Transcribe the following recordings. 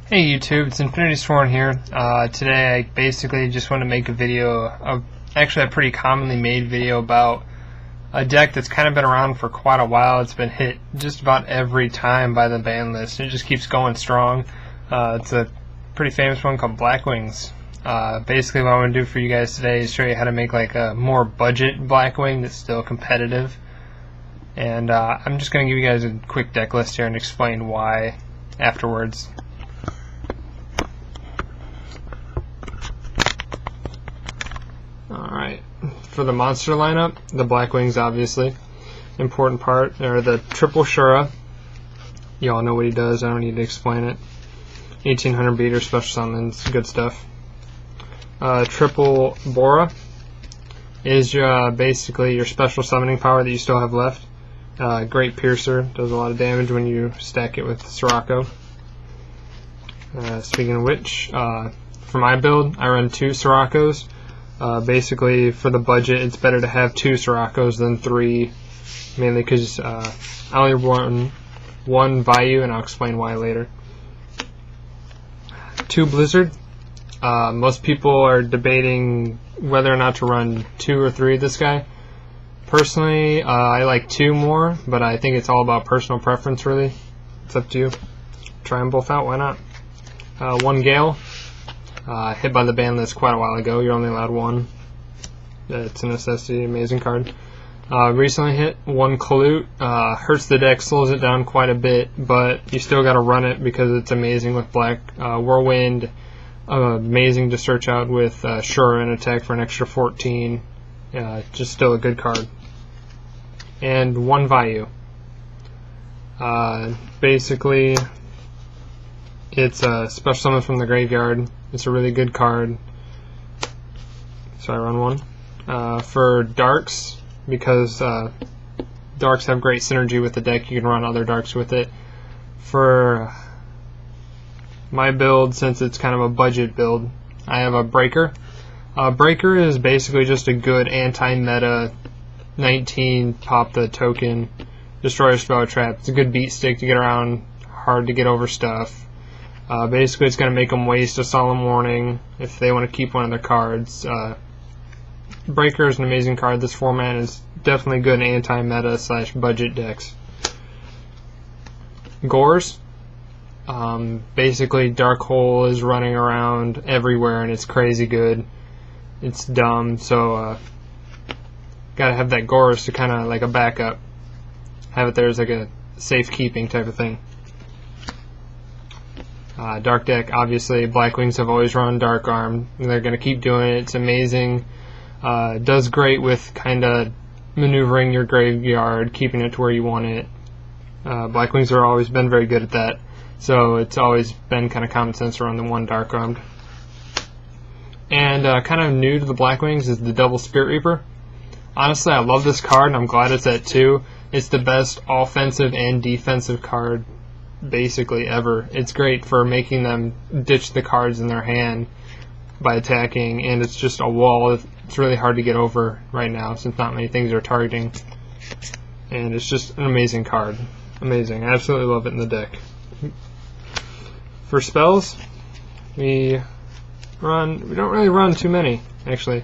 Hey YouTube, it's Infinity Sworn here. Today I basically just want to make a video, actually a pretty commonly made video about a deck that's kind of been around for quite a while. It's been hit just about every time by the ban list. It just keeps going strong. It's a pretty famous one called Blackwings. Basically what I want to do for you guys today is show you how to make like a more budget Blackwing that's still competitive. And I'm just going to give you guys a quick deck list here and explain why afterwards. Alright, for the monster lineup, the Blackwings obviously, important part, or the triple Shura. You all know what he does, I don't need to explain it. 1800 beater, special summons, good stuff. Triple Bora is basically your special summoning power that you still have left. Great piercer, does a lot of damage when you stack it with Sirocco. Speaking of which, for my build, I run 2 Siroccos. Basically, for the budget, it's better to have 2 Siroccos than 3, mainly because I only run 1 Vayu, and I'll explain why later. 2 Blizzard. Most people are debating whether or not to run 2 or 3 of this guy. Personally, I like 2 more, but I think it's all about personal preference, really. It's up to you. Try them both out, why not? 1 Gale. Hit by the ban list quite a while ago. You're only allowed 1. It's a necessity, amazing card. Recently hit 1 Kalute. Hurts the deck, slows it down quite a bit, but you still gotta run it because it's amazing with black. Whirlwind, amazing to search out with Shura and attack for an extra 14. Just still a good card. And 1 Vayu. Basically, it's a special summon from the graveyard. It's a really good card. So I run 1. For Darks, because Darks have great synergy with the deck, you can run other Darks with it. For my build, since it's kind of a budget build, I have a Breaker. Breaker is basically just a good anti-meta 19 pop the token, destroy a spell trap. It's a good beat stick to get around, hard to get over stuff. Basically, it's going to make them waste a Solemn Warning if they want to keep one of their cards. Breaker is an amazing card. This format is definitely good in anti-meta / budget decks. Gores. Basically, Dark Hole is running around everywhere and it's crazy good. It's dumb, so gotta have that Gores to kind of like a backup. Have it there as like a safekeeping type of thing. Dark deck, obviously, Blackwings have always run Dark Arm. They're going to keep doing it. It's amazing. Does great with kind of maneuvering your graveyard, keeping it to where you want it. Blackwings have always been very good at that. So it's always been kind of common sense to run the 1 Dark Armed. And kind of new to the Blackwings is the Double Spirit Reaper. Honestly, I love this card, and I'm glad it's at 2. It's the best offensive and defensive card basically ever. It's great for making them ditch the cards in their hand by attacking, and it's just a wall. It's really hard to get over right now since not many things are targeting, and it's just an amazing card. Amazing. I absolutely love it in the deck. For spells, we don't really run too many, actually.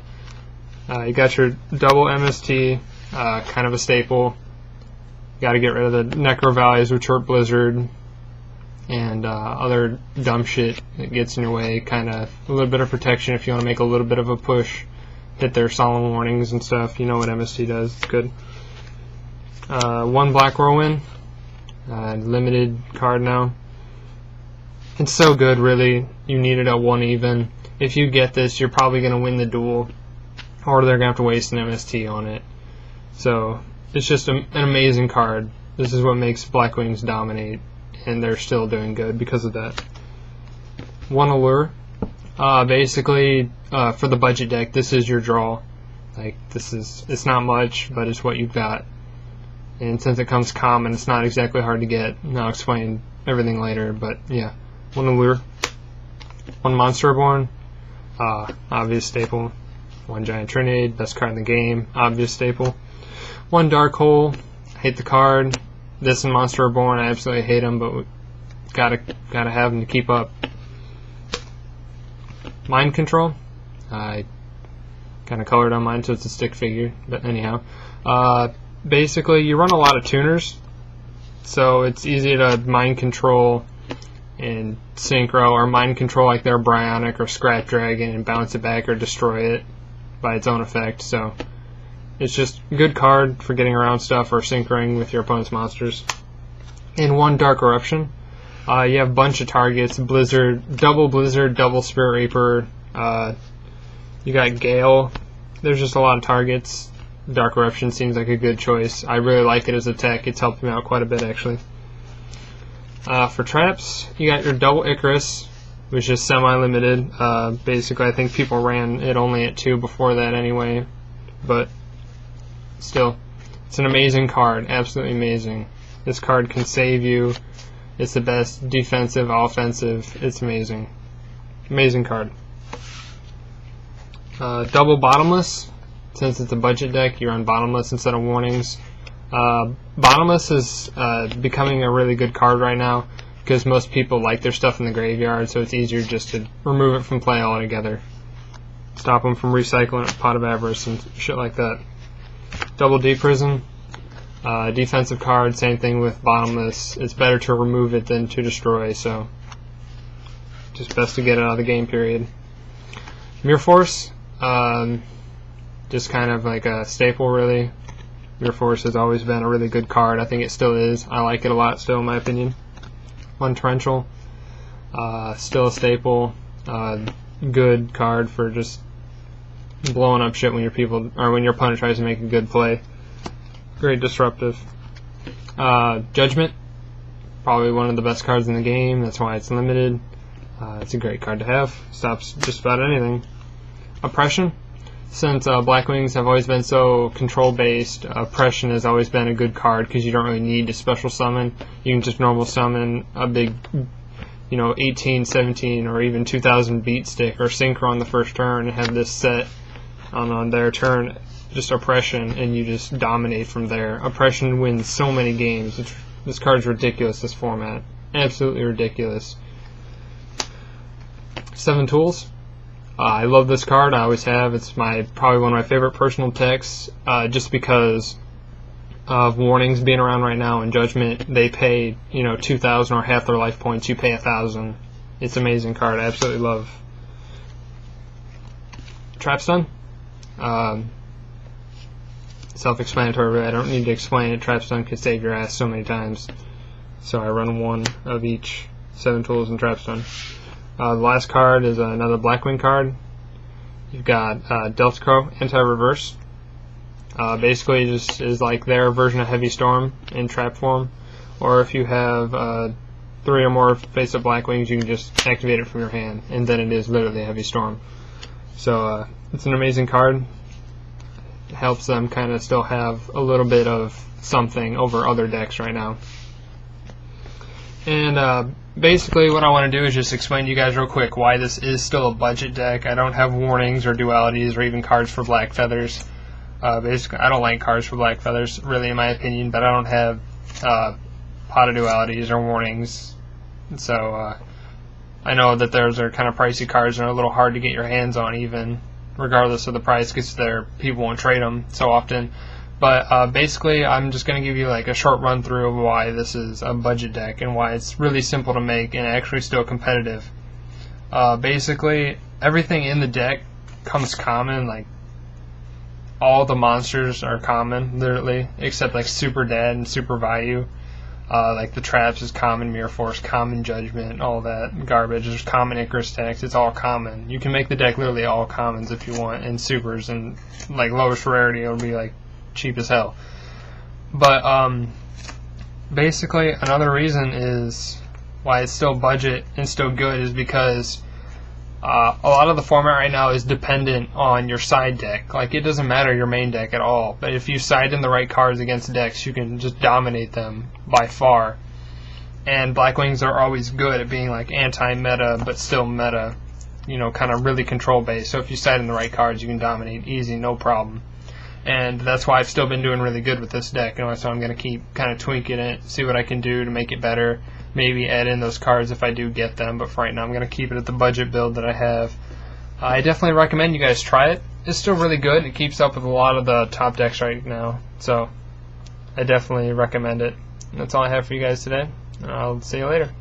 You got your double MST, kind of a staple. Got to get rid of the Necro Valleys with short Blizzard and other dumb shit that gets in your way. Kind of a little bit of protection if you want to make a little bit of a push. Hit their Solemn Warnings and stuff. You know what MST does. It's good. 1 Black Whirlwind. Limited card now. It's so good, really. You need it at 1 even. If you get this, you're probably going to win the duel, or they're going to have to waste an MST on it. So it's just an amazing card. This is what makes Blackwings dominate, and they're still doing good because of that. 1 Allure. Basically, for the budget deck, this is your draw. Like, it's not much, but it's what you've got. And since it comes common, it's not exactly hard to get. And I'll explain everything later, but yeah. 1 Allure. 1 Monster Reborn. Obvious staple. 1 Giant Trinade, best card in the game. Obvious staple. 1 Dark Hole. Hate the card. This and Monster Reborn, I absolutely hate them, but gotta have them to keep up. Mind Control. I kind of colored on mine so it's a stick figure, but anyhow. Basically, you run a lot of tuners, so it's easy to mind control and synchro, or mind control like their Bionic or Scrap Dragon and bounce it back or destroy it by its own effect. So it's just a good card for getting around stuff or synchroning with your opponent's monsters. And one Dark Eruption. You have a bunch of targets: Blizzard, double Spirit Reaper. You got Gale. There's just a lot of targets. Dark Eruption seems like a good choice. I really like it as a tech. It's helped me out quite a bit, actually. For traps, you got your double Icarus, which is semi-limited. Basically, I think people ran it only at 2 before that anyway. But still, it's an amazing card. Absolutely amazing. This card can save you. It's the best defensive, offensive. It's amazing. Amazing card. Double Bottomless. Since it's a budget deck, you run Bottomless instead of Warnings. Bottomless is becoming a really good card right now because most people like their stuff in the graveyard, so it's easier just to remove it from play altogether. Stop them from recycling it, Pot of Avarice and shit like that. Double D Prison. Defensive card, same thing with Bottomless. It's better to remove it than to destroy, so just best to get it out of the game, period. Mirror Force. Just kind of like a staple, really. Mirror Force has always been a really good card. I think it still is. I like it a lot still, in my opinion. One Torrential. Still a staple. Good card for just blowing up shit when when your opponent tries to make a good play. Great disruptive. Judgment. Probably one of the best cards in the game. That's why it's limited. It's a great card to have. Stops just about anything. Oppression. Since Blackwings have always been so control-based, Oppression has always been a good card because you don't really need to special summon. You can just normal summon a big, 18, 17, or even 2000 beat stick or synchro on the first turn and have this set on their turn, just Oppression, and you just dominate from there. Oppression wins so many games. This card's ridiculous, this format. Absolutely ridiculous. 7 Tools. I love this card. I always have. It's probably one of my favorite personal techs, just because of Warnings being around right now and Judgment. They pay 2,000 or half their life points. You pay 1,000. It's an amazing card. I absolutely love. Trap Stun. Self-explanatory. Really. I don't need to explain it. Trap Stun can save your ass so many times. So I run one of each. 7 Tools and Trap Stun. The last card is another Blackwing card. You've got Delta Crow, Anti-Reverse. Basically just is like their version of Heavy Storm in trap form. Or if you have 3 or more face-up Blackwings, you can just activate it from your hand, and then it is literally Heavy Storm. So it's an amazing card. It helps them kind of still have a little bit of something over other decks right now. And basically what I want to do is just explain to you guys real quick why this is still a budget deck. I don't have Warnings or Dualities or even cards for Black Feathers. Basically, I don't like cards for Black Feathers, really, in my opinion, but I don't have Pot of Dualities or Warnings. So I know that those are kind of pricey cards and are a little hard to get your hands on, even regardless of the price, because people won't trade them so often. But basically, I'm just going to give you like a short run through of why this is a budget deck and why it's really simple to make and actually still competitive. Basically, everything in the deck comes common. Like all the monsters are common, literally, except like Super Dad and Super Value. Like the traps is common, Mirror Force, common Judgment, all that garbage. There's common Icarus text. It's all common. You can make the deck literally all commons if you want, and supers, and like lowest rarity it'll be like cheap as hell. But basically another reason is why it's still budget and still good is because a lot of the format right now is dependent on your side deck. Like it doesn't matter your main deck at all, but if you side in the right cards against decks, you can just dominate them by far. And Blackwings are always good at being like anti-meta but still meta, kind of really control based. So if you side in the right cards, you can dominate easy, no problem. And that's why I've still been doing really good with this deck, and so I'm going to keep kind of tweaking it, see what I can do to make it better, maybe add in those cards if I do get them, but for right now I'm going to keep it at the budget build that I have. I definitely recommend you guys try it. It's still really good. It keeps up with a lot of the top decks right now, so I definitely recommend it. And that's all I have for you guys today. I'll see you later.